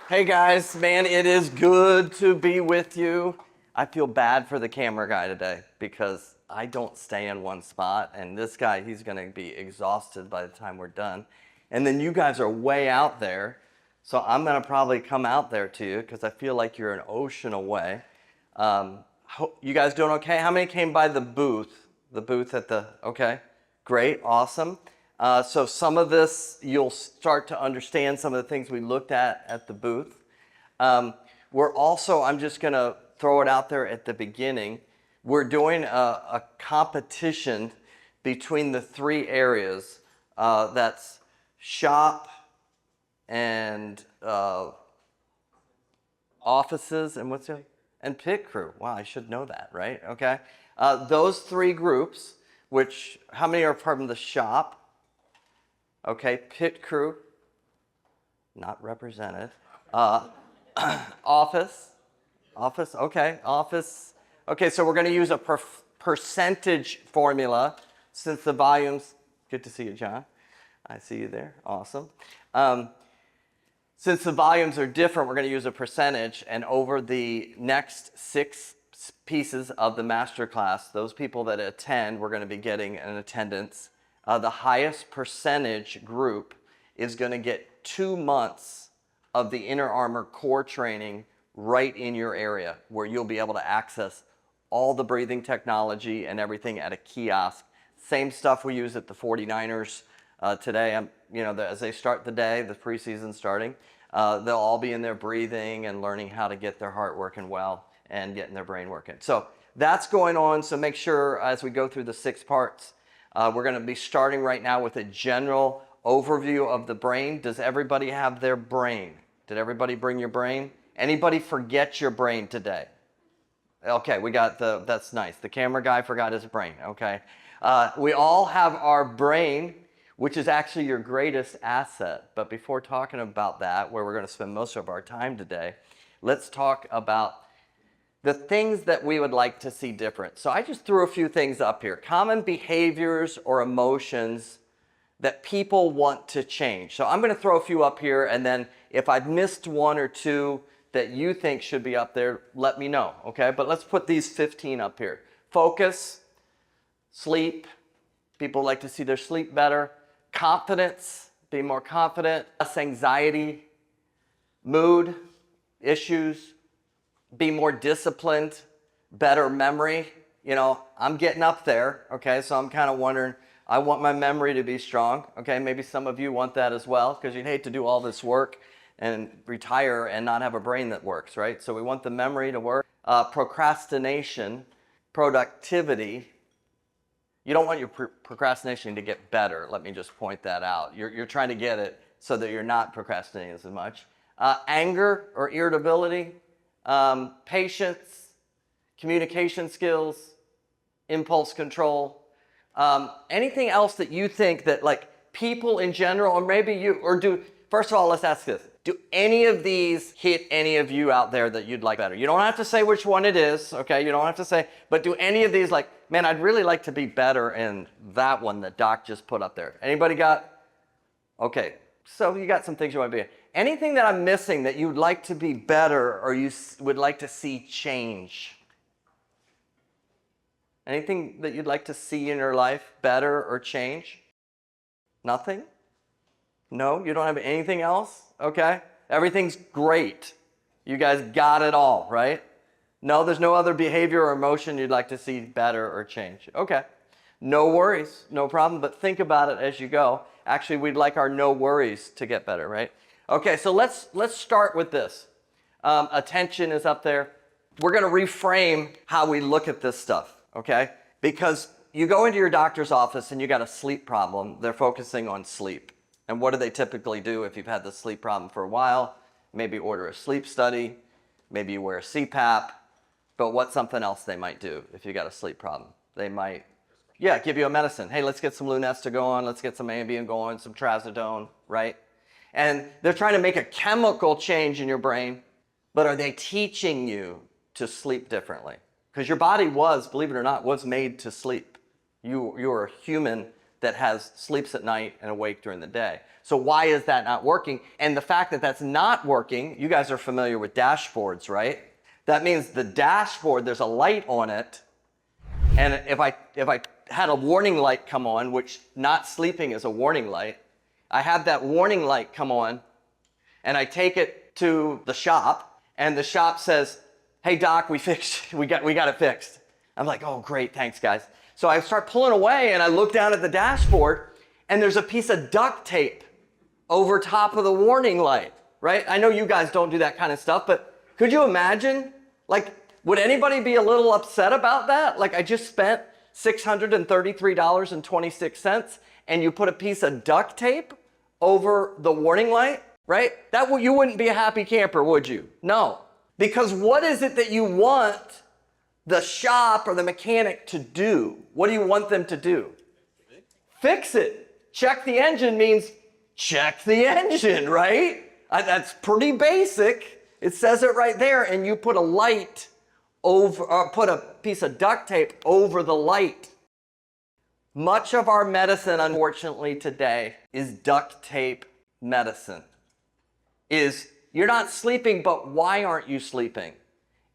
Hey guys, man, it is good to be with you. I feel bad for the camera guy today because I don't stay in one spot, and this guy, he's gonna be exhausted by the time we're done. And then you guys are way out there, so I'm gonna probably come out there to you because I feel like you're an ocean away. You guys doing okay? How many came by the booth? The booth at the, okay, great, awesome. So some of this, you'll start to understand some of the things we looked at the booth. We're also, I'm just gonna throw it out there at the beginning, we're doing a competition between the three areas. That's shop and offices and what's the other? And pit crew. Wow, I should know that, right? Okay. Those three groups, which, how many are part of the shop? Okay, pit crew, not represented. Office, okay, office. Okay, so we're going to use a percentage formula since the volumes, good to see you, John. I see you there, awesome. Since the volumes are different, we're going to use a percentage, and over the next 6 pieces of the master class, those people that attend, we're going to be getting an attendance. The highest percentage group is going to get 2 months of the Inner Armor core training right in your area, where you'll be able to access all the breathing technology and everything at a kiosk. Same stuff we use at the 49ers today. As they start the day, the preseason starting, they'll all be in there breathing and learning how to get their heart working well and getting their brain working. So that's going on. So make sure as we go through the 6 parts, we're going to be starting right now with a general overview of the brain. Does everybody have their brain? Did everybody bring your brain? Anybody forget your brain today? Okay, we got that's nice. The camera guy forgot his brain, okay. We all have our brain, which is actually your greatest asset. But before talking about that, where we're going to spend most of our time today, let's talk about the things that we would like to see different. So I just threw a few things up here. Common behaviors or emotions that people want to change. So I'm going to throw a few up here, and then if I've missed one or two that you think should be up there, let me know, okay? But let's put these 15 up here. Focus, sleep. People like to see their sleep better. Confidence, be more confident. Less anxiety. Mood issues. Be more disciplined. Better memory. You know, I'm getting up there, okay? So I'm kind of wondering, I want my memory to be strong, okay? Maybe some of you want that as well, because you'd hate to do all this work and retire and not have a brain that works, right? So we want the memory to work. Procrastination, productivity. You don't want your procrastination to get better. Let me just point that out. You're trying to get it so that you're not procrastinating as much. Anger or irritability, patience, communication skills, impulse control. Anything else that you think that like people in general, or maybe you, or do, first of all, let's ask this. Do any of these hit any of you out there that you'd like better? You don't have to say which one it is, okay? You don't have to say, but do any of these like, man, I'd really like to be better in that one that Doc just put up there. Anybody got, okay, so you got some things you want to be in. Anything that I'm missing that you'd like to be better or you would like to see change? Anything that you'd like to see in your life better or change? Nothing? No? You don't have anything else? Okay. Everything's great. You guys got it all, right? No, there's no other behavior or emotion you'd like to see better or change. Okay. No worries. No problem. But think about it as you go. Actually, we'd like our no worries to get better, right? Okay, so let's start with this. Attention is up there. We're going to reframe how we look at this stuff. Okay? Because you go into your doctor's office and you got a sleep problem, they're focusing on sleep. And what do they typically do if you've had this sleep problem for a while? Maybe order a sleep study, maybe you wear a CPAP, but what's something else they might do if you got a sleep problem? They might, give you a medicine. Hey, let's get some Lunesta going, let's get some Ambien going, some Trazodone, right? And they're trying to make a chemical change in your brain, but are they teaching you to sleep differently? Because your body was, believe it or not, was made to sleep. You were a human that sleeps at night and awake during the day. So why is that not working? And the fact that that's not working, you guys are familiar with dashboards, right? That means the dashboard, there's a light on it, and if I had a warning light come on, which not sleeping is a warning light, I have that warning light come on, and I take it to the shop, and the shop says, "Hey doc, we got it fixed." I'm like, "Oh great, thanks guys." So I start pulling away, and I look down at the dashboard, and there's a piece of duct tape over top of the warning light, right? I know you guys don't do that kind of stuff, but could you imagine? Like, would anybody be a little upset about that? Like, I just spent $633.26, and you put a piece of duct tape over the warning light, right? You wouldn't be a happy camper, would you? No. Because what is it that you want the shop or the mechanic to do? What do you want them to do? Fix it. Check the engine means check the engine, right? That's pretty basic. It says it right there, and you put a light over, or put a piece of duct tape over the light. Much of our medicine, unfortunately, today is duct tape medicine. You're not sleeping, but why aren't you sleeping?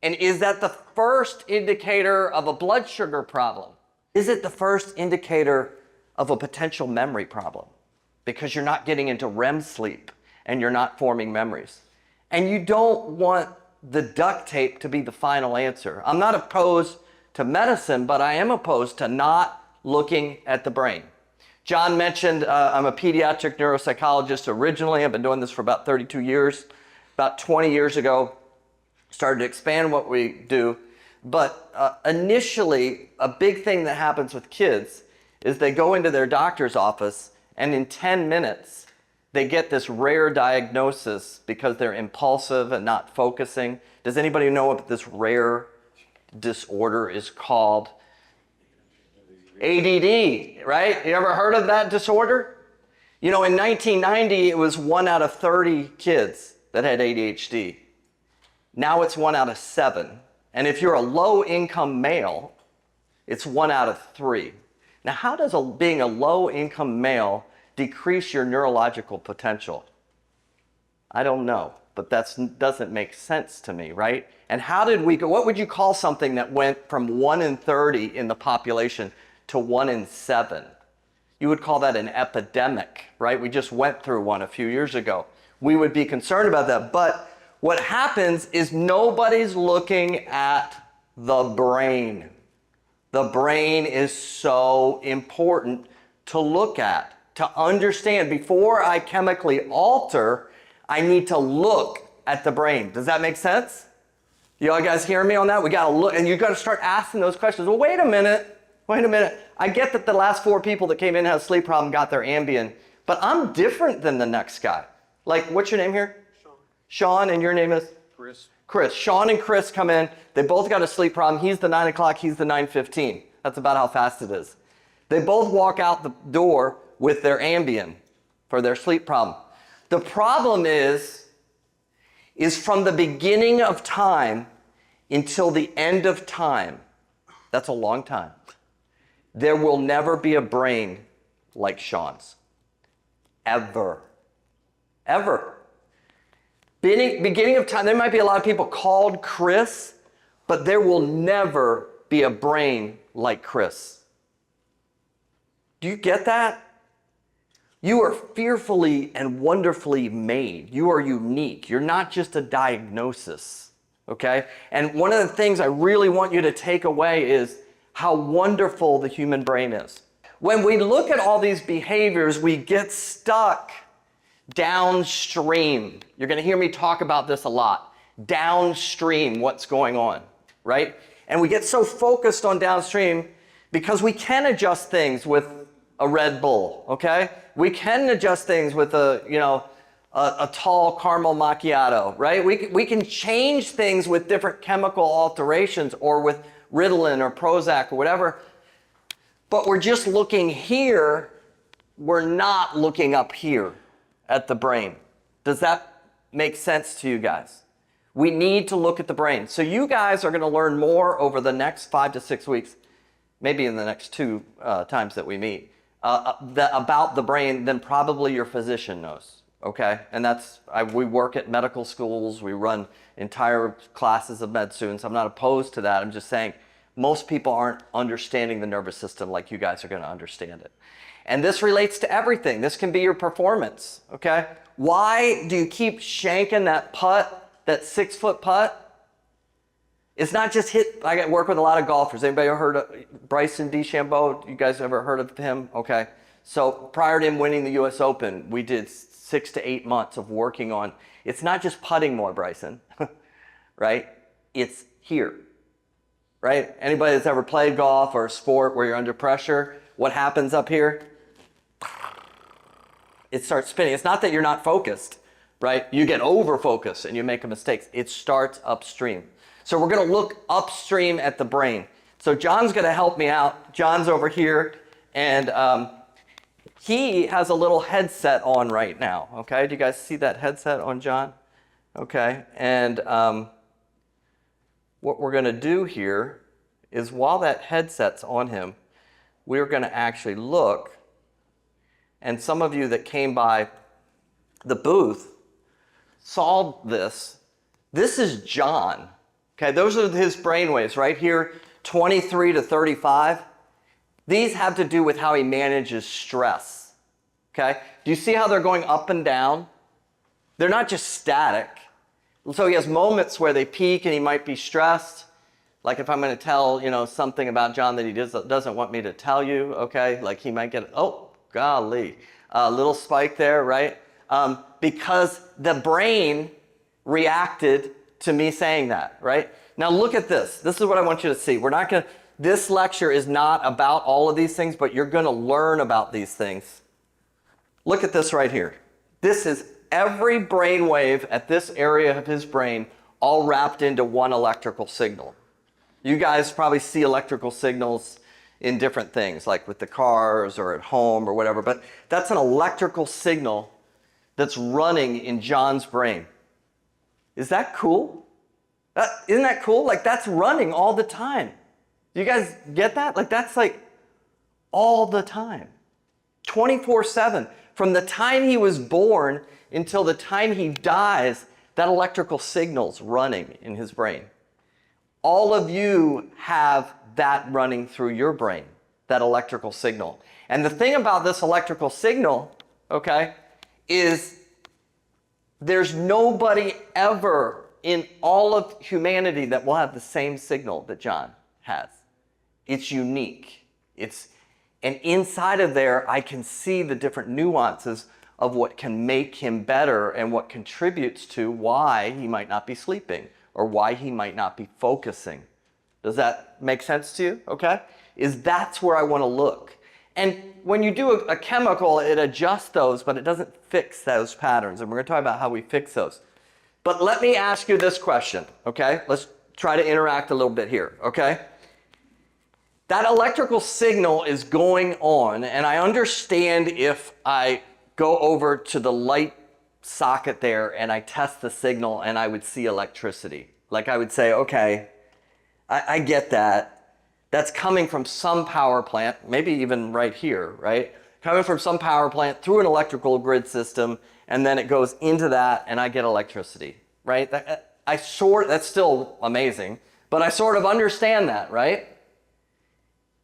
And is that the first indicator of a blood sugar problem? Is it the first indicator of a potential memory problem? Because you're not getting into REM sleep and you're not forming memories. And you don't want the duct tape to be the final answer. I'm not opposed to medicine, but I am opposed to not looking at the brain. John mentioned I'm a pediatric neuropsychologist originally. I've been doing this for about 32 years. About 20 years ago, started to expand what we do. But initially, a big thing that happens with kids is they go into their doctor's office, and in 10 minutes, they get this rare diagnosis because they're impulsive and not focusing. Does anybody know what this rare disorder is called? ADD, right? You ever heard of that disorder? You know, in 1990, it was 1 out of 30 kids that had ADHD. Now it's 1 out of 7. And if you're a low-income male, it's 1 out of 3. Now, how does being a low-income male decrease your neurological potential? I don't know, but that doesn't make sense to me, right? And how did we go? What would you call something that went from 1 in 30 in the population to 1 in 7? You would call that an epidemic, right? We just went through one a few years ago. We would be concerned about that. But what happens is nobody's looking at the brain. The brain is so important to look at, to understand. Before I chemically alter, I need to look at the brain. Does that make sense? You all guys hear me on that? We got to look, and you got to start asking those questions. Well, wait a minute. I get that the last 4 people that came in had a sleep problem, got their Ambien, but I'm different than the next guy. Like, what's your name here? Sean, and your name is? Chris. Sean and Chris come in. They both got a sleep problem. He's the 9 o'clock, he's the 9:15. That's about how fast it is. They both walk out the door with their Ambien for their sleep problem. The problem is from the beginning of time until the end of time, that's a long time, there will never be a brain like Sean's. Ever. Beginning of time, there might be a lot of people called Chris, but there will never be a brain like Chris. Do you get that? You are fearfully and wonderfully made. You are unique. You're not just a diagnosis, okay? And one of the things I really want you to take away is how wonderful the human brain is. When we look at all these behaviors, we get stuck downstream. You're going to hear me talk about this a lot. Downstream, what's going on, right? And we get so focused on downstream because we can adjust things with a Red Bull, okay? We can adjust things with a tall caramel macchiato, right? We can change things with different chemical alterations or with Ritalin or Prozac or whatever. But we're just looking here. We're not looking up here at the brain. Does that make sense to you guys? We need to look at the brain. So you guys are going to learn more over the next 5 to 6 weeks, maybe in the next 2 times that we meet, about the brain than probably your physician knows, okay? And we work at medical schools, we run entire classes of med students. I'm not opposed to that. I'm just saying most people aren't understanding the nervous system like you guys are going to understand it. And this relates to everything. This can be your performance, okay? Why do you keep shanking that putt, that 6-foot putt? It's not just hit. I work with a lot of golfers. Anybody ever heard of Bryson DeChambeau? You guys ever heard of him? Okay. So prior to him winning the U.S. Open, we did 6 to 8 months of working on, it's not just putting more, Bryson, right? It's here, right? Anybody that's ever played golf or a sport where you're under pressure, what happens up here? It starts spinning. It's not that you're not focused, right? You get over-focused and you make mistakes. It starts upstream. So we're going to look upstream at the brain. So John's going to help me out. John's over here, and he has a little headset on right now, okay? Do you guys see that headset on John? Okay, and what we're going to do here is while that headset's on him, we're going to actually look, and some of you that came by the booth saw this. This is John. Okay, those are his brain waves right here, 23 to 35. These have to do with how he manages stress. Okay, do you see how they're going up and down? They're not just static. So he has moments where they peak and he might be stressed. Like if I'm going to tell, something about John that he doesn't want me to tell you, okay? Like he might get, oh, golly, a little spike there, right? Because the brain reacted to me saying that, right? Now look at this. This is what I want you to see. This lecture is not about all of these things, but you're going to learn about these things. Look at this right here. This is every brain wave at this area of his brain all wrapped into one electrical signal. You guys probably see electrical signals in different things, like with the cars or at home or whatever, but that's an electrical signal that's running in John's brain. Is that cool? Isn't that cool? Like that's running all the time. Do you guys get that? Like that's like all the time. 24/7. From the time he was born until the time he dies, that electrical signal's running in his brain. All of you have that running through your brain, that electrical signal. And the thing about this electrical signal, okay, is there's nobody ever in all of humanity that will have the same signal that John has. It's unique. And inside of there, I can see the different nuances of what can make him better and what contributes to why he might not be sleeping or why he might not be focusing. Does that make sense to you? Okay? That's where I want to look. And when you do a chemical, it adjusts those, but it doesn't fix those patterns. And we're going to talk about how we fix those. But let me ask you this question, okay? Let's try to interact a little bit here, okay? That electrical signal is going on, and I understand if I go over to the light socket there and I test the signal and I would see electricity. Like I would say, okay, I get that. That's coming from some power plant, maybe even right here, right? Coming from some power plant through an electrical grid system, and then it goes into that and I get electricity, right? That's still amazing, but I sort of understand that, right?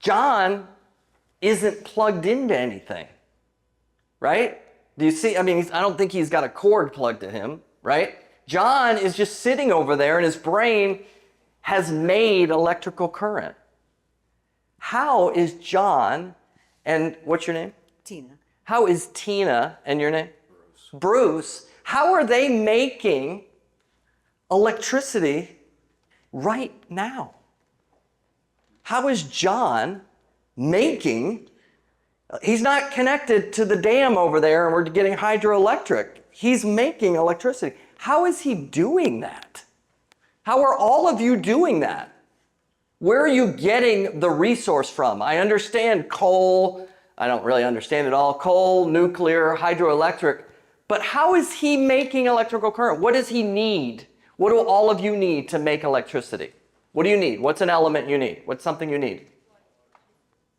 John isn't plugged into anything, right? Do you see? I mean, I don't think he's got a cord plugged to him, right? John is just sitting over there and his brain has made electrical current. How is John, and what's your name? Tina. How is Tina, and your name? Bruce. How are they making electricity right now? How is John making, he's not connected to the dam over there and we're getting hydroelectric. He's making electricity. How is he doing that? How are all of you doing that? Where are you getting the resource from? I understand coal. I don't really understand it all. Coal, nuclear, hydroelectric. But how is he making electrical current? What does he need? What do all of you need to make electricity? What do you need? What's an element you need? What's something you need?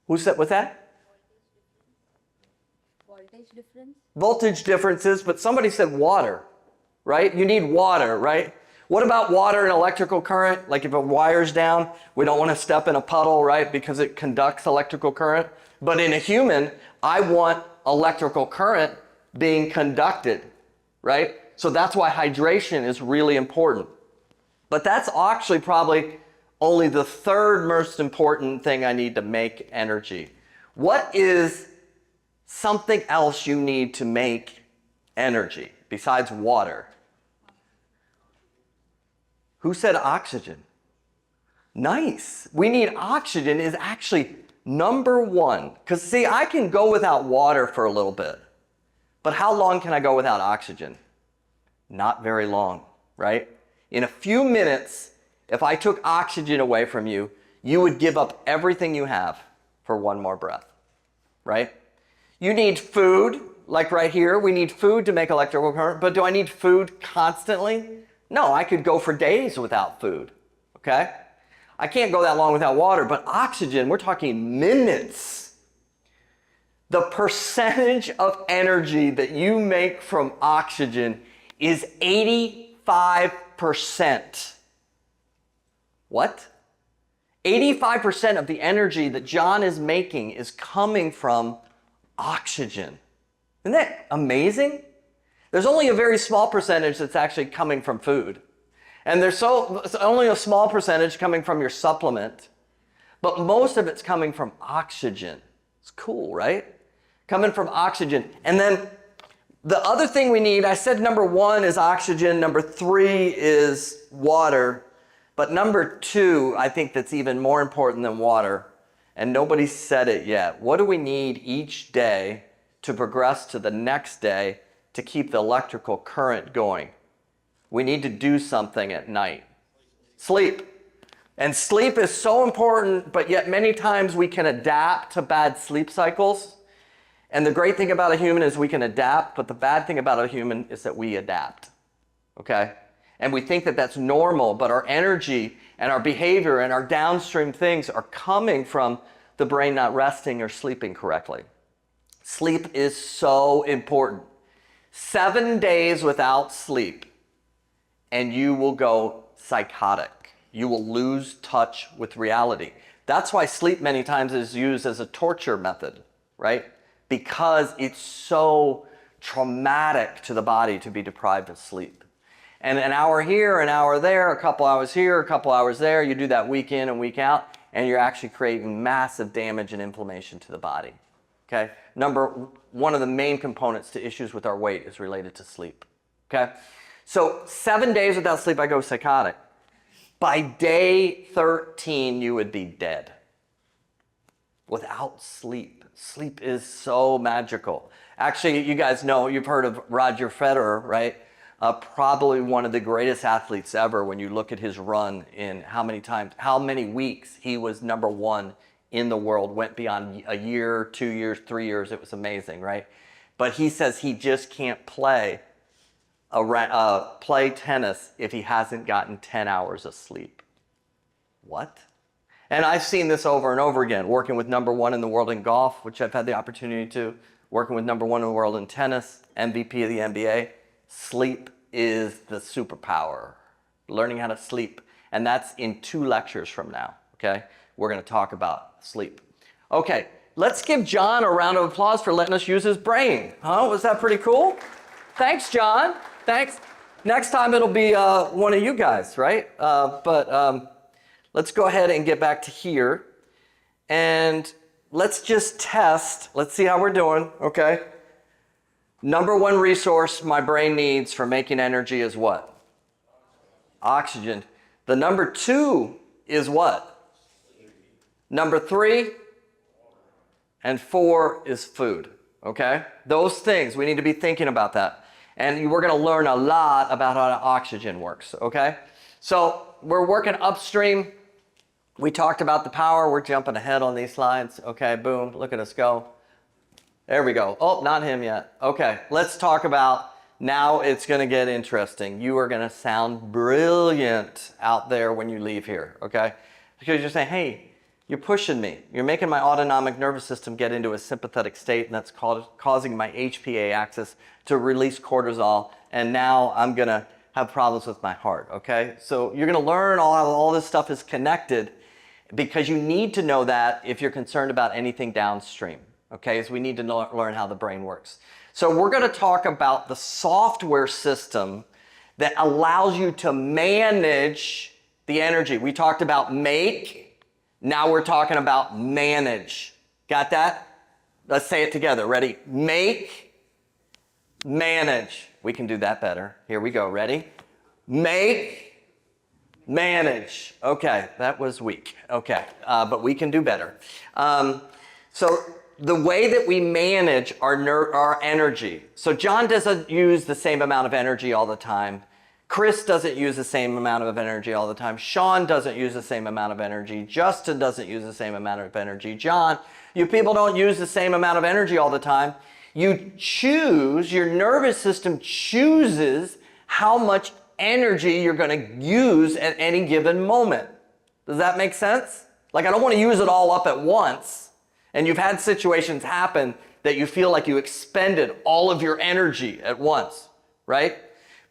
Who said, what's that? difference? Voltage differences, but somebody said water, right? You need water, right? What about water and electrical current? Like if a wire's down, we don't want to step in a puddle, right? Because it conducts electrical current. But in a human, I want electrical current being conducted, right? So that's why hydration is really important. But that's actually probably only the third most important thing I need to make energy. What is something else you need to make energy besides water? Who said oxygen? Nice. We need oxygen is actually number one. Because see, I can go without water for a little bit. But how long can I go without oxygen? Not very long, right? In a few minutes, if I took oxygen away from you, you would give up everything you have for one more breath, right? You need food, like right here, we need food to make electrical current, but do I need food constantly? No, I could go for days without food, okay? I can't go that long without water, but oxygen, we're talking minutes. The percentage of energy that you make from oxygen is 85%. What? 85% of the energy that John is making is coming from oxygen. Isn't that amazing? There's only a very small percentage that's actually coming from food. And there's only a small percentage coming from your supplement. But most of it's coming from oxygen. It's cool, right? Coming from oxygen. And then the other thing we need, I said number one is oxygen, number three is water. But number two, I think that's even more important than water. And nobody said it yet. What do we need each day to progress to the next day to keep the electrical current going? We need to do something at night. Sleep. And sleep is so important, but yet many times we can adapt to bad sleep cycles. And the great thing about a human is we can adapt, but the bad thing about a human is that we adapt. Okay? And we think that that's normal, but our energy and our behavior and our downstream things are coming from the brain not resting or sleeping correctly. Sleep is so important. 7 days without sleep, and you will go psychotic. You will lose touch with reality. That's why sleep many times is used as a torture method, right? Because it's so traumatic to the body to be deprived of sleep. And an hour here, an hour there, a couple hours here, a couple hours there, you do that week in and week out, and you're actually creating massive damage and inflammation to the body. Okay? One of the main components to issues with our weight is related to sleep. Okay? So 7 days without sleep, I go psychotic. By day 13, you would be dead. Without sleep. Sleep is so magical. Actually, you guys know, you've heard of Roger Federer, right? Probably one of the greatest athletes ever when you look at his run in how many weeks he was number one in the world, went beyond a year, 2 years, 3 years. It was amazing, right? But he says he just can't play tennis if he hasn't gotten 10 hours of sleep. What? And I've seen this over and over again, working with number one in the world in golf, which I've had the opportunity to, working with number one in the world in tennis, MVP of the NBA. Sleep is the superpower. Learning how to sleep. And that's in 2 lectures from now, okay? We're going to talk about sleep. Okay, let's give John a round of applause for letting us use his brain. Huh? Was that pretty cool? Thanks, John. Thanks. Next time it'll be one of you guys, right? Let's go ahead and get back to here. And let's just test. Let's see how we're doing, okay? Number one resource my brain needs for making energy is what? Oxygen. The number 2 is what? Number 3 and 4 is food, okay? Those things, we need to be thinking about that. And we're going to learn a lot about how oxygen works, okay? So we're working upstream. We talked about the power. We're jumping ahead on these slides. Okay, boom, look at us go. There we go. Oh, not him yet. Okay, let's talk about, now it's going to get interesting. You are going to sound brilliant out there when you leave here, okay? Because you're saying, hey, You're pushing me. You're making my autonomic nervous system get into a sympathetic state, and that's causing my HPA axis to release cortisol, and now I'm going to have problems with my heart, okay? So you're going to learn all this stuff is connected because you need to know that if you're concerned about anything downstream, okay? So we need to learn how the brain works. So we're going to talk about the software system that allows you to manage the energy. We talked about make. Now we're talking about manage. Got that? Let's say it together. Ready? Make, manage. We can do that better. Here we go. Ready? Make, manage. Okay, that was weak. Okay, but we can do better. So the way that we manage our energy. So John doesn't use the same amount of energy all the time. Chris doesn't use the same amount of energy all the time. Sean doesn't use the same amount of energy. Justin doesn't use the same amount of energy. John, you people don't use the same amount of energy all the time. You choose, your nervous system chooses how much energy you're going to use at any given moment. Does that make sense? Like, I don't want to use it all up at once. And you've had situations happen that you feel like you expended all of your energy at once, right?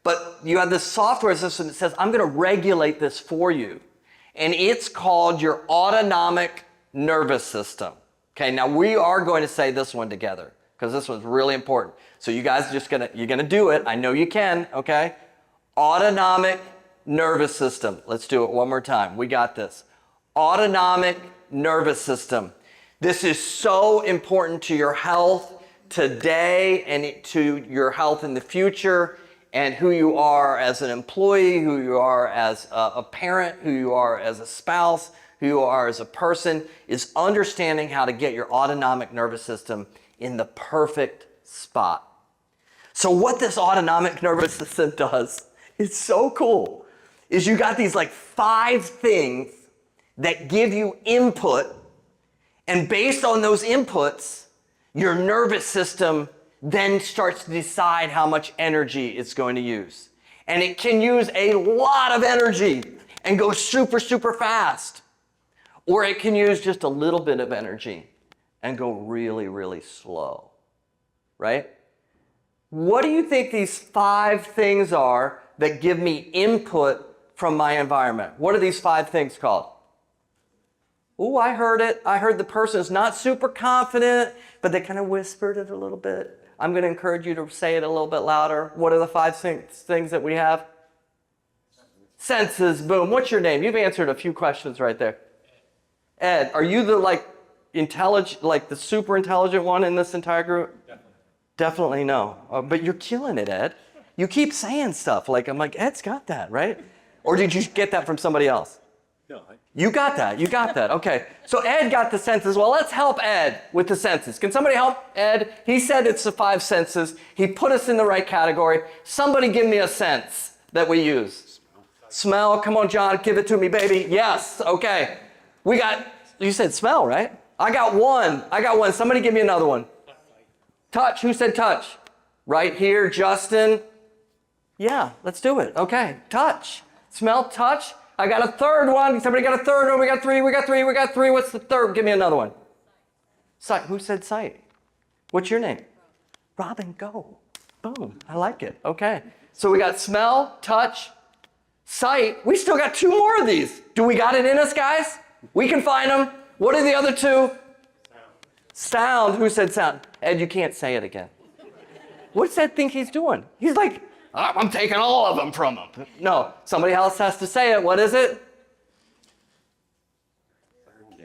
But you have this software system that says, I'm going to regulate this for you. And it's called your autonomic nervous system. Okay, now we are going to say this one together because this one's really important. So you guys you're going to do it. I know you can, okay? Autonomic nervous system. Let's do it one more time. We got this. Autonomic nervous system. This is so important to your health today and to your health in the future, and who you are as an employee, who you are as a parent, who you are as a spouse, who you are as a person, is understanding how to get your autonomic nervous system in the perfect spot. So what this autonomic nervous system does is so cool, is you got these like 5 things that give you input, and based on those inputs, your nervous system then starts to decide how much energy it's going to use. And it can use a lot of energy and go super, super fast. Or it can use just a little bit of energy and go really, really slow, right? What do you think these 5 things are that give me input from my environment? What are these 5 things called? Oh, I heard it. I heard the person's not super confident, but they kind of whispered it a little bit. I'm going to encourage you to say it a little bit louder. What are the 5 things that we have? Senses. Boom. What's your name? You've answered a few questions right there. Ed, are you the intelligent, the super intelligent one in this entire group? Definitely no. But you're killing it, Ed. You keep saying stuff I'm like, Ed's got that, right? Or did you get that from somebody else? No. You got that. You got that. Okay. So Ed got the senses. Well, let's help Ed with the senses. Can somebody help Ed? He said it's the 5 senses. He put us in the right category. Somebody give me a sense that we use. Smell. Come on, John. Give it to me, baby. Yes. Okay. You said smell, right? I got one. Somebody give me another one. Touch. Who said touch? Right here, Justin. Yeah, let's do it. Okay. Touch. Smell, touch. I got a third one. Somebody got a third one. We got 3. What's the third? Give me another one. Sight. Who said sight? What's your name? Robin, go. Boom. I like it. Okay. So we got smell, touch, sight. We still got 2 more of these. Do we got it in us, guys? We can find them. What are the other 2? Sound. Who said sound? Ed, you can't say it again. What's Ed think he's doing? He's like, I'm taking all of them from him. No, somebody else has to say it. What is it?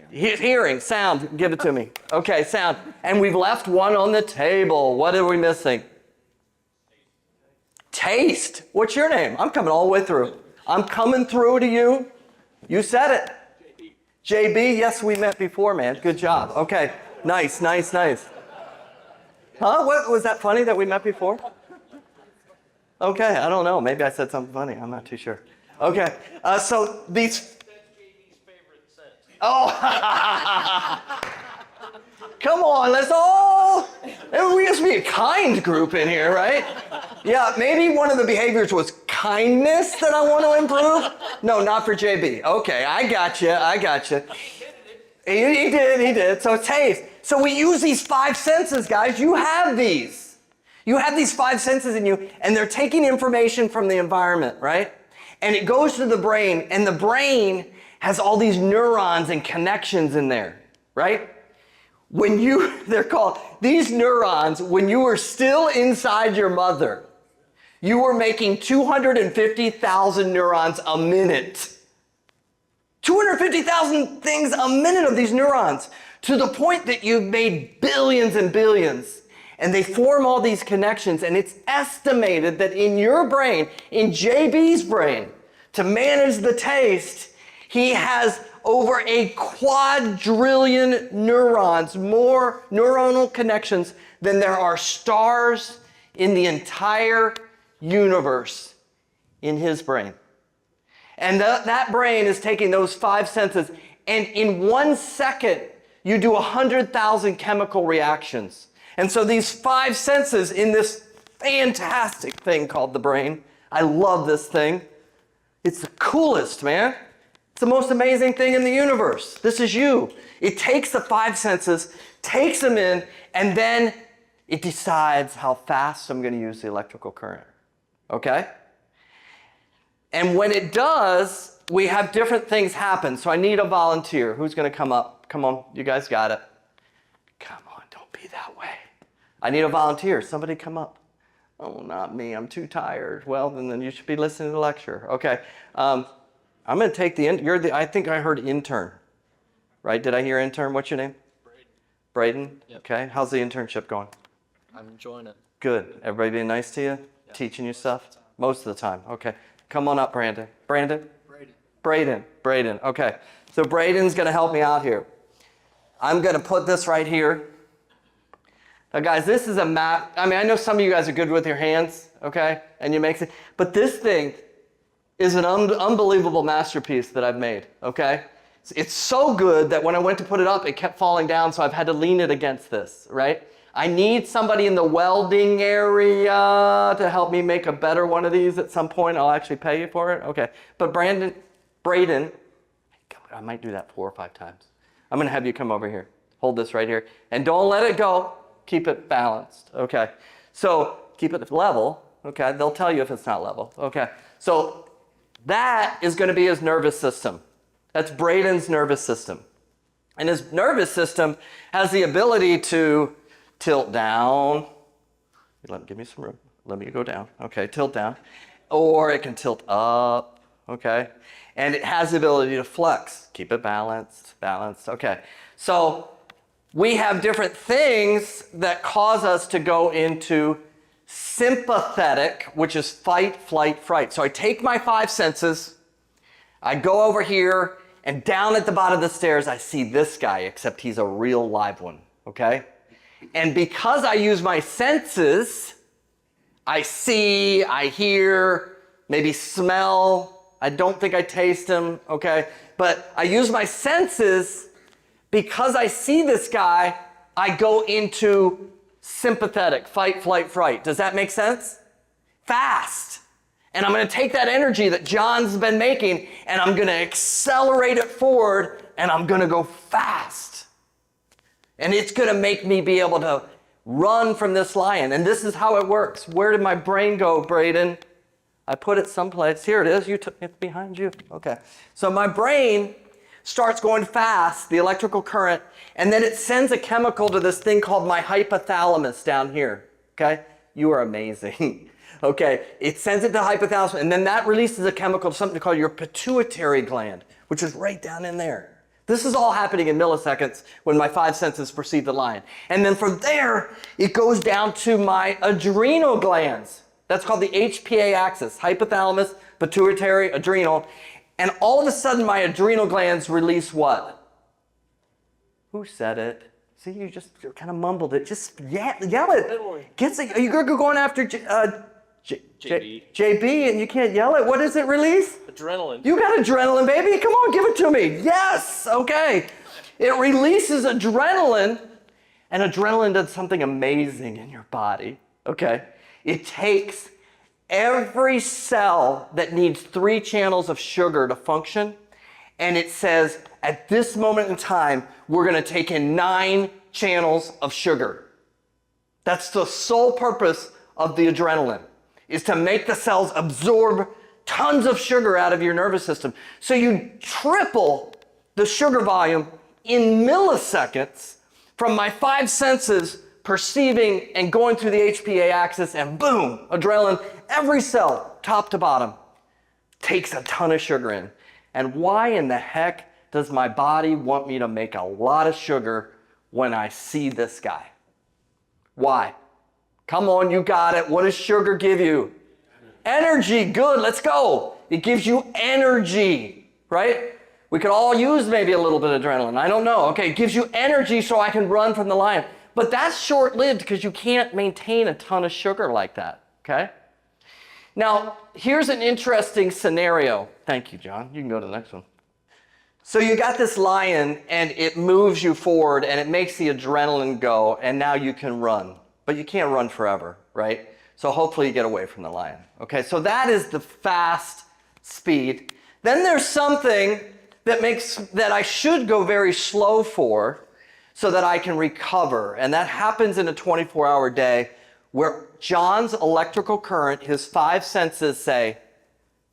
Hearing, sound. Give it to me. Okay, sound. And we've left one on the table. What are we missing? Taste. What's your name? I'm coming all the way through. I'm coming through to you. You said it. JB, yes, we met before, man. Good job. Okay, nice. Huh? What was that funny that we met before? Okay, I don't know. Maybe I said something funny. I'm not too sure. Okay, so these... That's JB's favorite sense. Oh! Come on, let's all... We used to be a kind group in here, right? Yeah, maybe one of the behaviors was kindness that I want to improve. No, not for JB. Okay, I got you. He did. So taste. So we use these 5 senses, guys. You have these. You have these 5 senses in you, and they're taking information from the environment, right? And it goes to the brain, and the brain has all these neurons and connections in there, right? They're called, these neurons, when you were still inside your mother, you were making 250,000 neurons a minute. 250,000 things a minute of these neurons, to the point that you've made billions and billions. And they form all these connections, and it's estimated that in your brain, in JB's brain, to manage the taste, he has over a quadrillion neurons, more neuronal connections than there are stars in the entire universe in his brain. And that brain is taking those 5 senses, and in 1 second, you do 100,000 chemical reactions. And so these 5 senses in this fantastic thing called the brain, I love this thing. It's the coolest, man. It's the most amazing thing in the universe. This is you. It takes the 5 senses, takes them in, and then it decides how fast I'm going to use the electrical current. Okay? And when it does, we have different things happen. So I need a volunteer. Who's going to come up? Come on, you guys got it. Come on, don't be that way. I need a volunteer. Somebody come up. Oh, not me. I'm too tired. Well, then you should be listening to the lecture. Okay. I'm going to take I think I heard intern. Right? Did I hear intern? What's your name? Braden? Yep. Okay. How's the internship going? I'm enjoying it. Good. Everybody being nice to you? Yeah. Teaching you stuff? Most of the time. Okay. Come on up, Brandon. Brandon? Braden. Okay. So Braden's going to help me out here. I'm going to put this right here. Now, guys, this is a map. I mean, I know some of you guys are good with your hands, okay? And you make it. But this thing is an unbelievable masterpiece that I've made, okay? It's so good that when I went to put it up, it kept falling down, so I've had to lean it against this, right? I need somebody in the welding area to help me make a better one of these at some point. I'll actually pay you for it. Okay. But Braden, I might do that 4 or 5 times. I'm going to have you come over here. Hold this right here. And don't let it go. Keep it balanced. Okay. So keep it level. Okay. They'll tell you if it's not level. Okay. So that is going to be his nervous system. That's Braden's nervous system. And his nervous system has the ability to tilt down. Give me some room. Let me go down. Okay, tilt down. Or it can tilt up. Okay. And it has the ability to flex. Keep it balanced. Okay. So we have different things that cause us to go into sympathetic, which is fight, flight, fright. So I take my 5 senses, I go over here, and down at the bottom of the stairs, I see this guy, except he's a real live one. Okay? And because I use my senses, I see, I hear, maybe smell. I don't think I taste him, okay? But I use my senses. Because I see this guy, I go into sympathetic, fight, flight, fright. Does that make sense? Fast. And I'm going to take that energy that John's been making, and I'm going to accelerate it forward, and I'm going to go fast. And it's going to make me be able to run from this lion. And this is how it works. Where did my brain go, Braden? I put it someplace. Here it is. It's behind you. Okay. So my brain starts going fast, the electrical current, and then it sends a chemical to this thing called my hypothalamus down here. Okay? You are amazing. Okay. It sends it to the hypothalamus, and then that releases a chemical to something called your pituitary gland, which is right down in there. This is all happening in milliseconds when my 5 senses perceive the lion. And then from there, it goes down to my adrenal glands. That's called the HPA axis, hypothalamus, pituitary, adrenal. And all of a sudden, my adrenal glands release what? Who said it? See, you just kind of mumbled it. Just yell it. You're going after JB, and you can't yell it. What does it release? Adrenaline. You got adrenaline, baby. Come on, give it to me. Yes. Okay. It releases adrenaline, and adrenaline does something amazing in your body. Okay. It takes every cell that needs 3 channels of sugar to function, and it says, at this moment in time, we're going to take in 9 channels of sugar. That's the sole purpose of the adrenaline, is to make the cells absorb tons of sugar out of your nervous system. So you triple the sugar volume in milliseconds from my 5 senses perceiving and going through the HPA axis, and boom, adrenaline, every cell, top to bottom, takes a ton of sugar in. And why in the heck does my body want me to make a lot of sugar when I see this guy? Why? Come on, you got it. What does sugar give you? Energy. Good, let's go. It gives you energy, right? We could all use maybe a little bit of adrenaline. I don't know. Okay, it gives you energy so I can run from the lion. But that's short-lived because you can't maintain a ton of sugar like that, okay? Now, here's an interesting scenario. Thank you, John. You can go to the next one. So you got this lion, and it moves you forward, and it makes the adrenaline go, and now you can run. But you can't run forever, right? So hopefully you get away from the lion. Okay, so that is the fast speed. Then there's something that I should go very slow for so that I can recover. And that happens in a 24-hour day where John's electrical current, his 5 senses say,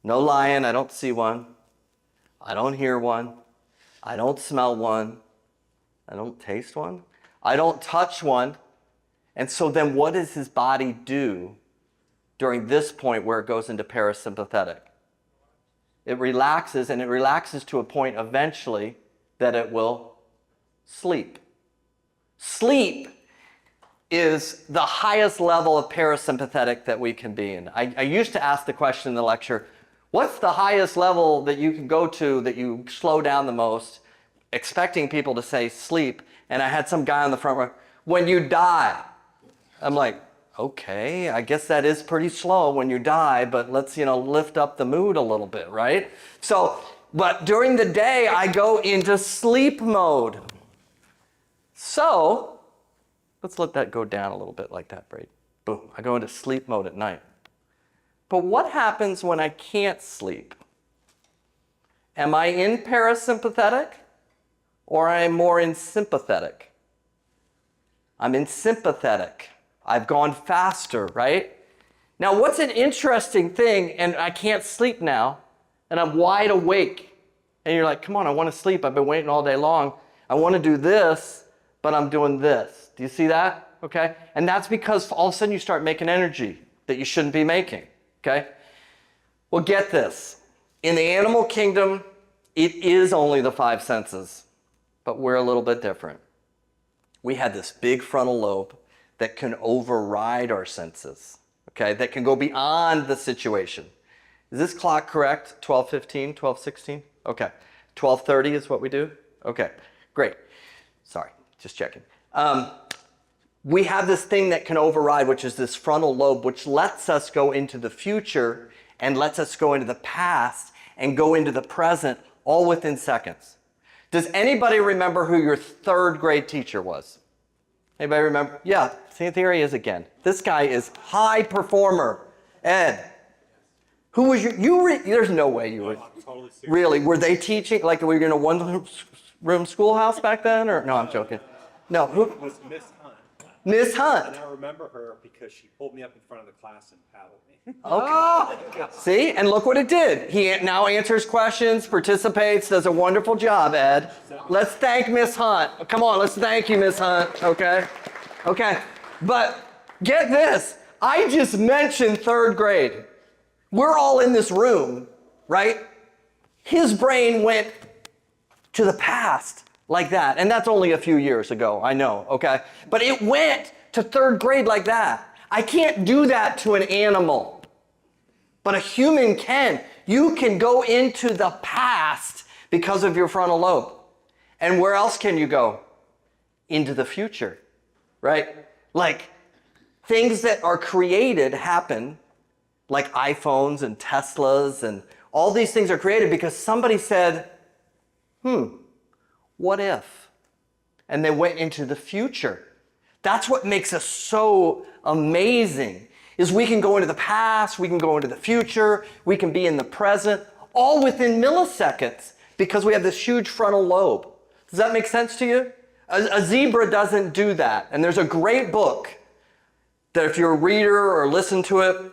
no lion, I don't see one. I don't hear one. I don't smell one. I don't taste one. I don't touch one. And so then what does his body do during this point where it goes into parasympathetic? It relaxes, and it relaxes to a point eventually that it will sleep. Sleep is the highest level of parasympathetic that we can be in. I used to ask the question in the lecture, what's the highest level that you can go to that you slow down the most, expecting people to say sleep. And I had some guy on the front row, when you die. I'm like, okay, I guess that is pretty slow when you die, but let's, lift up the mood a little bit, right? So, but during the day, I go into sleep mode. So, let's let that go down a little bit like that, Brady. Boom, I go into sleep mode at night. But what happens when I can't sleep? Am I in parasympathetic or am I more in sympathetic? I'm in sympathetic. I've gone faster, right? Now, what's an interesting thing, and I can't sleep now, and I'm wide awake, and you're like, come on, I want to sleep. I've been waiting all day long. I want to do this, but I'm doing this. Do you see that? Okay? And that's because all of a sudden you start making energy that you shouldn't be making. Okay? Well, get this. In the animal kingdom, it is only the 5 senses, but we're a little bit different. We have this big frontal lobe that can override our senses, okay? That can go beyond the situation. Is this clock correct? 12:15, 12:16? Okay. 12:30 is what we do? Okay, great. Sorry, just checking. We have this thing that can override, which is this frontal lobe, which lets us go into the future and lets us go into the past and go into the present all within seconds. Does anybody remember who your 3rd grade teacher was? Anybody remember? Yeah, see, there he is again. This guy is high performer. Ed, who was there's no way you were. Totally really? Were they teaching, like were you in a one-room schoolhouse back then? Or no, I'm joking. No, who? It was Miss Hunt. Miss Hunt. And I remember her because she pulled me up in front of the class and paddled me. Okay. See, and look what it did. He now answers questions, participates, does a wonderful job, Ed. Let's thank Miss Hunt. Come on, let's thank you, Miss Hunt. Okay. Okay. But get this. I just mentioned 3rd grade. We're all in this room, right? His brain went to the past like that. And that's only a few years ago, I know, okay? But it went to 3rd grade like that. I can't do that to an animal, but a human can. You can go into the past because of your frontal lobe. And where else can you go? Into the future, right? Like things that are created happen, like iPhones and Teslas, and all these things are created because somebody said, what if? And they went into the future. That's what makes us so amazing, is we can go into the past, we can go into the future, we can be in the present, all within milliseconds, because we have this huge frontal lobe. Does that make sense to you? A zebra doesn't do that. And there's a great book that if you're a reader or listen to it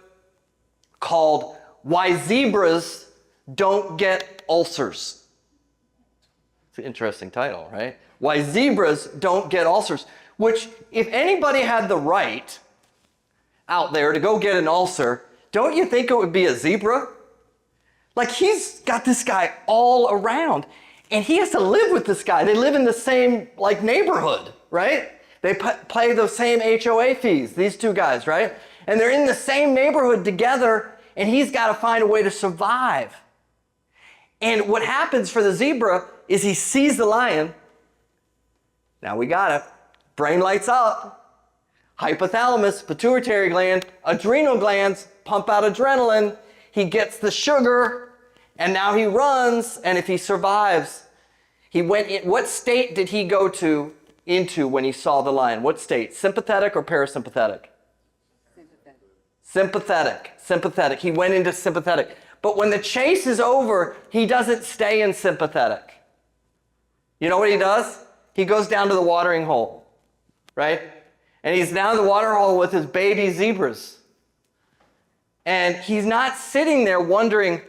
called Why Zebras Don't Get Ulcers. It's an interesting title, right? Why Zebras Don't Get Ulcers. Which, if anybody had the right out there to go get an ulcer, don't you think it would be a zebra? Like, he's got this guy all around, and he has to live with this guy. They live in the same, like, neighborhood, right? They pay those same HOA fees, these two guys, right? And they're in the same neighborhood together, and he's got to find a way to survive. And what happens for the zebra is he sees the lion. Now we got it. Brain lights up. Hypothalamus, pituitary gland, adrenal glands pump out adrenaline. He gets the sugar, and now he runs. And if he survives, he went in. What state did he go into when he saw the lion? What state? Sympathetic or parasympathetic? Sympathetic. Sympathetic. He went into sympathetic. But when the chase is over, he doesn't stay in sympathetic. You know what he does? He goes down to the watering hole, right? And he's down in the watering hole with his baby zebras. And he's not sitting there wondering,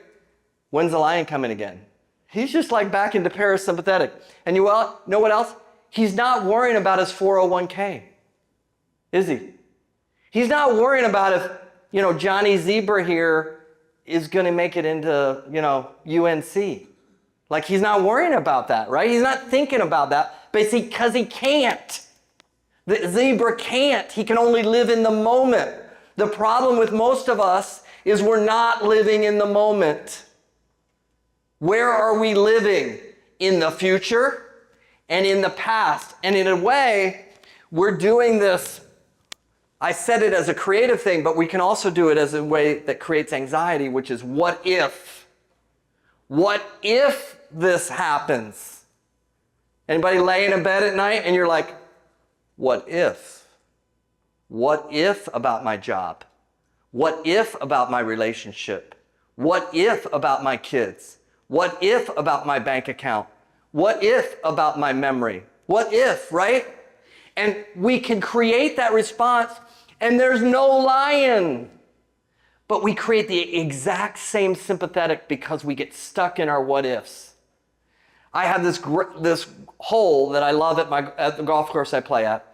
when's the lion coming again? He's just like back into parasympathetic. And you know what else? He's not worrying about his 401k, is he? He's not worrying about if, Johnny Zebra here is going to make it into, UNC. Like, he's not worrying about that, right? He's not thinking about that, but see, because he can't. The zebra can't. He can only live in the moment. The problem with most of us is we're not living in the moment. Where are we living? In the future and in the past. And in a way, we're doing this. I said it as a creative thing, but we can also do it as a way that creates anxiety, which is what if? What if this happens? Anybody lay in a bed at night and you're like, what if? What if about my job? What if about my relationship? What if about my kids? What if about my bank account? What if about my memory? What if, right? And we can create that response, and there's no lion. But we create the exact same sympathetic because we get stuck in our what ifs. I have this hole that I love at the golf course I play at,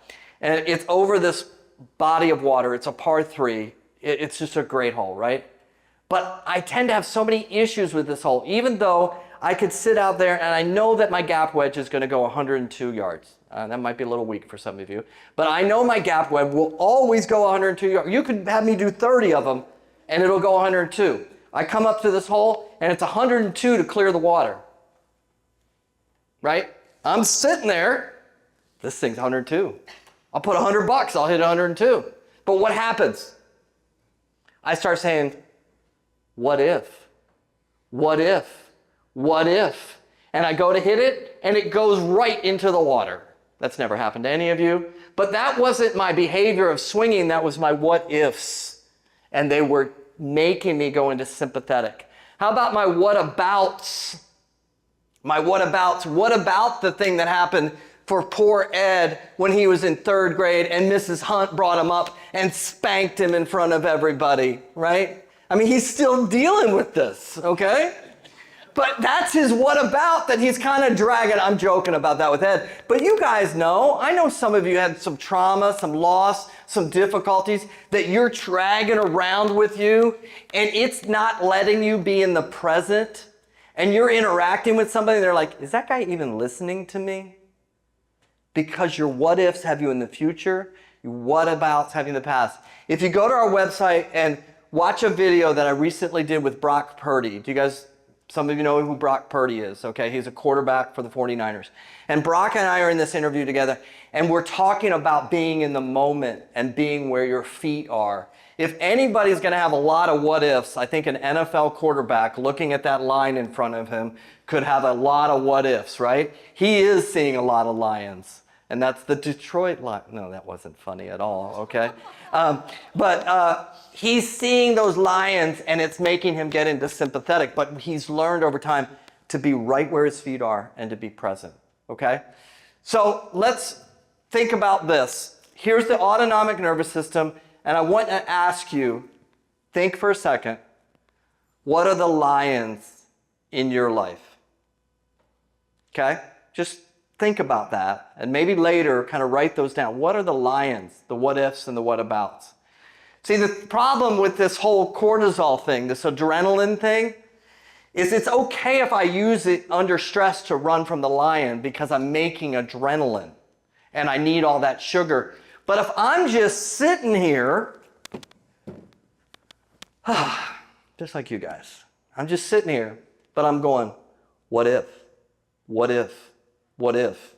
and it's over this body of water. It's a par 3. It's just a great hole, right? But I tend to have so many issues with this hole, even though I could sit out there and I know that my gap wedge is going to go 102 yards. That might be a little weak for some of you, but I know my gap wedge will always go 102 yards. You could have me do 30 of them and it'll go 102. I come up to this hole and it's 102 to clear the water. Right? I'm sitting there. This thing's 102. I'll put $100. I'll hit 102. But what happens? I start saying, what if? What if? What if? And I go to hit it, and it goes right into the water. That's never happened to any of you. But that wasn't my behavior of swinging. That was my what ifs. And they were making me go into sympathetic. How about my what abouts? My what abouts? What about the thing that happened for poor Ed when he was in 3rd grade and Mrs. Hunt brought him up and spanked him in front of everybody, right? I mean, he's still dealing with this, okay? But that's his what about that he's kind of dragging. I'm joking about that with Ed. But you guys know, I know some of you had some trauma, some loss, some difficulties that you're dragging around with you, and it's not letting you be in the present. And you're interacting with somebody, and they're like, is that guy even listening to me? Because your what ifs have you in the future, your what abouts have you in the past. If you go to our website and watch a video that I recently did with Brock Purdy. Do you guys, some of you know who Brock Purdy is, okay? He's a quarterback for the 49ers. And Brock and I are in this interview together, and we're talking about being in the moment and being where your feet are. If anybody's going to have a lot of what ifs, I think an NFL quarterback looking at that line in front of him could have a lot of what ifs, right? He is seeing a lot of lions. And that's the Detroit Lions. No, that wasn't funny at all, okay? But he's seeing those lions, and it's making him get into sympathetic. But he's learned over time to be right where his feet are and to be present, okay? So let's think about this. Here's the autonomic nervous system, and I want to ask you, think for a second, what are the lions in your life? Okay? Just think about that, and maybe later kind of write those down. What are the lions, the what ifs and the what abouts? See, the problem with this whole cortisol thing, this adrenaline thing, is it's okay if I use it under stress to run from the lion because I'm making adrenaline and I need all that sugar. But if I'm just sitting here, just like you guys, I'm just sitting here, but I'm going, what if? What if? What if?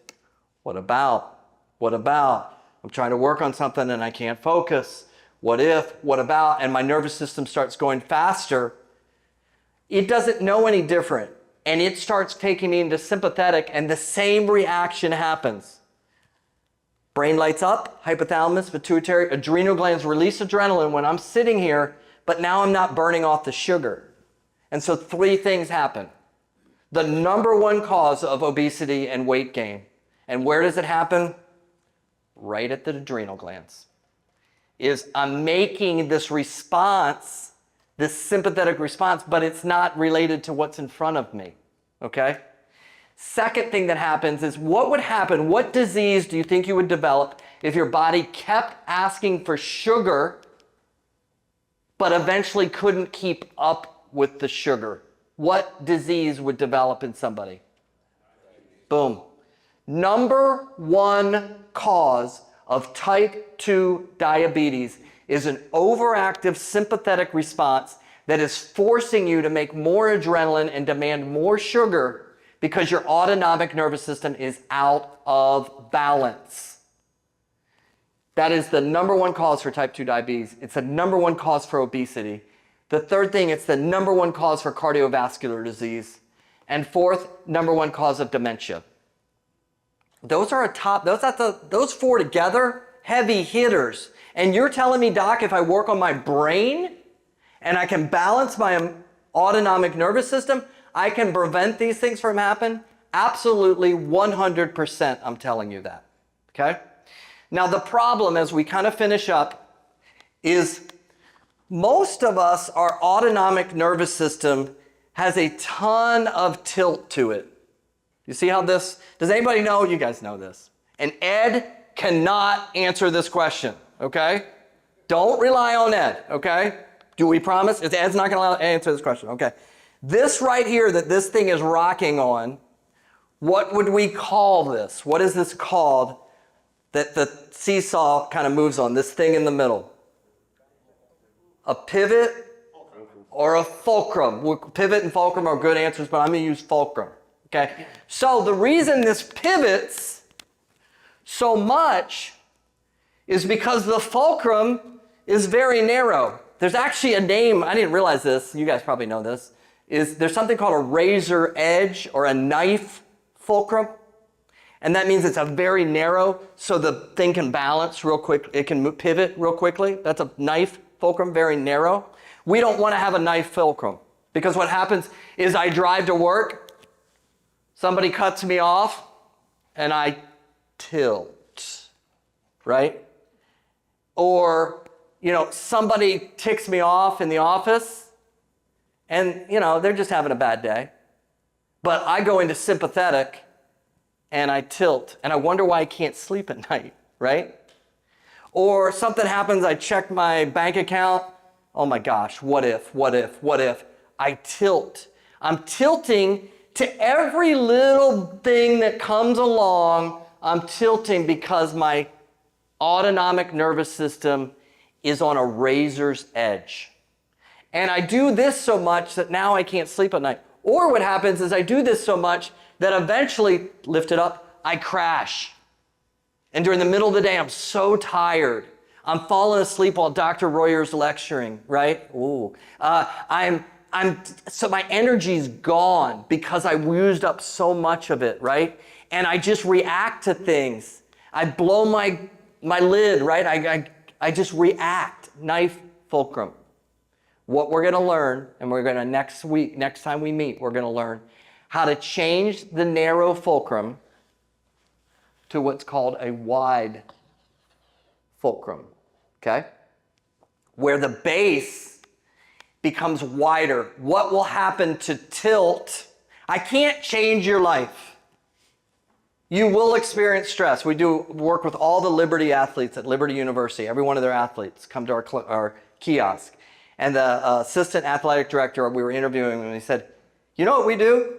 What about? What about? I'm trying to work on something and I can't focus. What if? What about? And my nervous system starts going faster. It doesn't know any different. And it starts taking me into sympathetic, and the same reaction happens. Brain lights up, hypothalamus, pituitary, adrenal glands release adrenaline when I'm sitting here, but now I'm not burning off the sugar. And so 3 things happen. The number 1 cause of obesity and weight gain. And where does it happen? Right at the adrenal glands. Is I'm making this response, this sympathetic response, but it's not related to what's in front of me, okay? Second thing that happens is what would happen, what disease do you think you would develop if your body kept asking for sugar, but eventually couldn't keep up with the sugar? What disease would develop in somebody? Boom. Number 1 cause of type 2 diabetes is an overactive sympathetic response that is forcing you to make more adrenaline and demand more sugar because your autonomic nervous system is out of balance. That is the number 1 cause for type 2 diabetes. It's the number 1 cause for obesity. The third thing, it's the number 1 cause for cardiovascular disease. And fourth, number 1 cause of dementia. Those are those 4 together, heavy hitters. And you're telling me, Doc, if I work on my brain and I can balance my autonomic nervous system, I can prevent these things from happening? Absolutely, 100%, I'm telling you that, okay? Now the problem as we kind of finish up is most of us, our autonomic nervous system has a ton of tilt to it. You see how this, does anybody know? You guys know this. And Ed cannot answer this question, okay? Don't rely on Ed, okay? Do we promise? Ed's not going to answer this question, okay? This right here that this thing is rocking on, what would we call this? What is this called that the seesaw kind of moves on, this thing in the middle? A pivot or a fulcrum? Pivot and fulcrum are good answers, but I'm going to use fulcrum. Okay, so the reason this pivots so much is because the fulcrum is very narrow. There's actually a name, I didn't realize this, you guys probably know this, there's something called a razor edge or a knife fulcrum. And that means it's a very narrow, so the thing can balance real quick, it can pivot real quickly. That's a knife fulcrum, very narrow. We don't want to have a knife fulcrum because what happens is I drive to work, somebody cuts me off, and I tilt, right? Or, somebody ticks me off in the office, and, they're just having a bad day. But I go into sympathetic, and I tilt, and I wonder why I can't sleep at night, right? Or something happens, I check my bank account, oh my gosh, what if? I tilt. I'm tilting to every little thing that comes along. I'm tilting because my autonomic nervous system is on a razor's edge. And I do this so much that now I can't sleep at night. Or what happens is I do this so much that eventually, lift it up, I crash. And during the middle of the day, I'm so tired. I'm falling asleep while Dr. Royer's lecturing, right? Ooh. So my energy's gone because I used up so much of it, right? And I just react to things. I blow my lid, right? I just react. Knife fulcrum. What we're going to learn, and we're going to next time we meet, we're going to learn how to change the narrow fulcrum to what's called a wide fulcrum, okay? Where the base becomes wider. What will happen to tilt? I can't change your life. You will experience stress. We do work with all the Liberty athletes at Liberty University. Every one of their athletes come to our kiosk. And the assistant athletic director, we were interviewing him, and he said, you know what we do?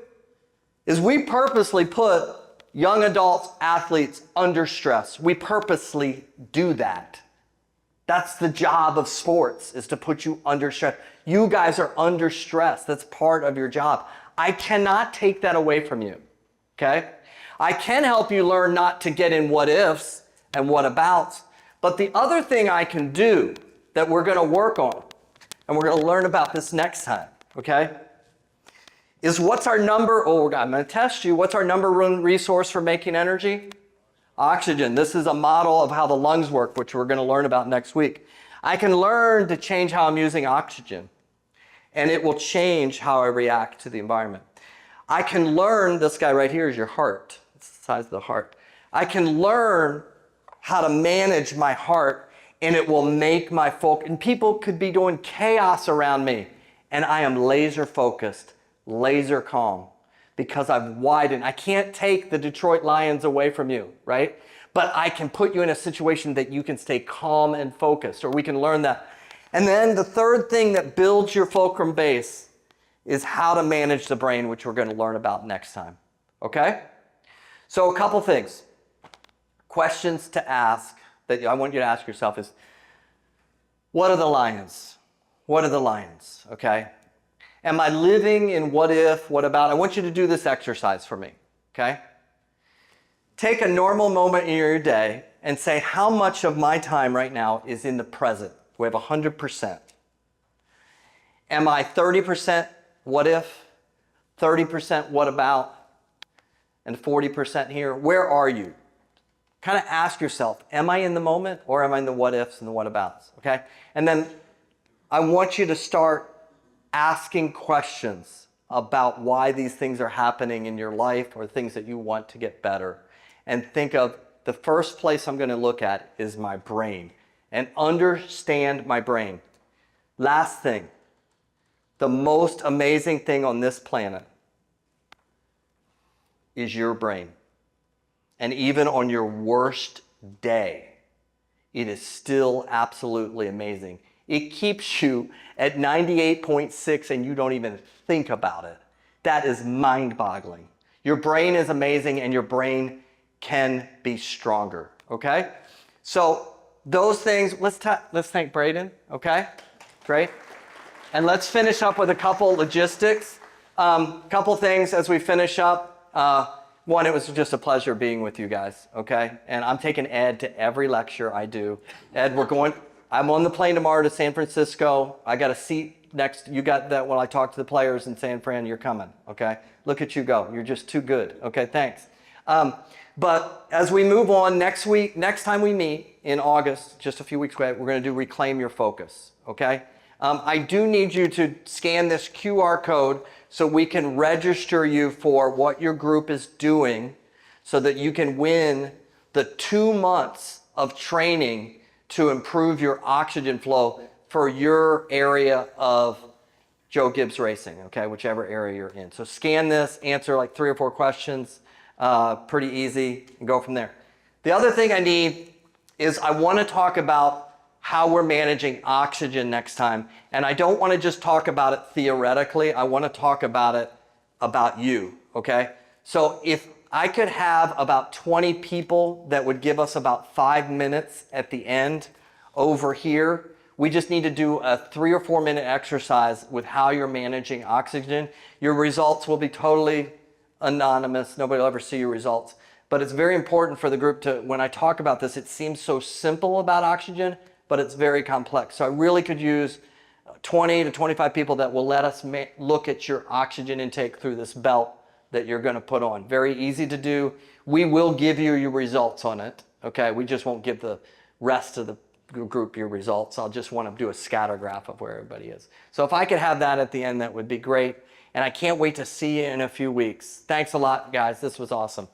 Is we purposely put young adults, athletes under stress. We purposely do that. That's the job of sports, is to put you under stress. You guys are under stress. That's part of your job. I cannot take that away from you, okay? I can help you learn not to get in what ifs and what abouts. But the other thing I can do that we're going to work on, and we're going to learn about this next time, okay, is what's our number, I'm going to test you, what's our number one resource for making energy? Oxygen. This is a model of how the lungs work, which we're going to learn about next week. I can learn to change how I'm using oxygen, and it will change how I react to the environment. I can learn, this guy right here is your heart. It's the size of the heart. I can learn how to manage my heart, and it will make my focus. And people could be doing chaos around me, and I am laser focused, laser calm, because I've widened. I can't take the Detroit Lions away from you, right? But I can put you in a situation that you can stay calm and focused, or we can learn that. And then the third thing that builds your fulcrum base is how to manage the brain, which we're going to learn about next time, okay? So a couple things. Questions to ask that I want you to ask yourself is, what are the lions? What are the lions, okay? Am I living in what if, what about? I want you to do this exercise for me, okay? Take a normal moment in your day and say, how much of my time right now is in the present? We have 100%. Am I 30% what if, 30% what about, and 40% here? Where are you? Kind of ask yourself, am I in the moment, or am I in the what ifs and the what abouts, okay? And then I want you to start asking questions about why these things are happening in your life, or things that you want to get better. And think of the first place I'm going to look at is my brain, and understand my brain. Last thing, the most amazing thing on this planet is your brain. And even on your worst day, it is still absolutely amazing. It keeps you at 98.6 and you don't even think about it. That is mind-boggling. Your brain is amazing, and your brain can be stronger, okay? So those things, let's thank Braden, okay? Great. And let's finish up with a couple logistics. Couple things as we finish up. One, it was just a pleasure being with you guys, okay? And I'm taking Ed to every lecture I do. Ed, I'm on the plane tomorrow to San Francisco. I got a seat next, you got that when I talk to the players in San Fran, you're coming, okay? Look at you go, you're just too good, okay, thanks. But as we move on, next time we meet in August, just a few weeks away, we're gonna do Reclaim Your Focus, okay? I do need you to scan this QR code so we can register you for what your group is doing, so that you can win the 2 months of training to improve your oxygen flow for your area of Joe Gibbs Racing, okay, whichever area you're in. So scan this, answer like 3 or 4 questions, pretty easy, and go from there. The other thing I need is I want to talk about how we're managing oxygen next time. And I don't want to just talk about it theoretically. I want to talk about it about you, okay? So if I could have about 20 people that would give us about 5 minutes at the end over here. We just need to do a 3 or 4 minute exercise with how you're managing oxygen. Your results will be totally anonymous. Nobody will ever see your results. But it's very important for the group to, when I talk about this, it seems so simple about oxygen, but it's very complex. So I really could use 20 to 25 people that will let us look at your oxygen intake through this belt that you're gonna put on. Very easy to do. We will give you your results on it, okay? We just won't give the rest of the group your results. I'll just want to do a scatter graph of where everybody is. So if I could have that at the end, that would be great. And I can't wait to see you in a few weeks. Thanks a lot, guys. This was awesome.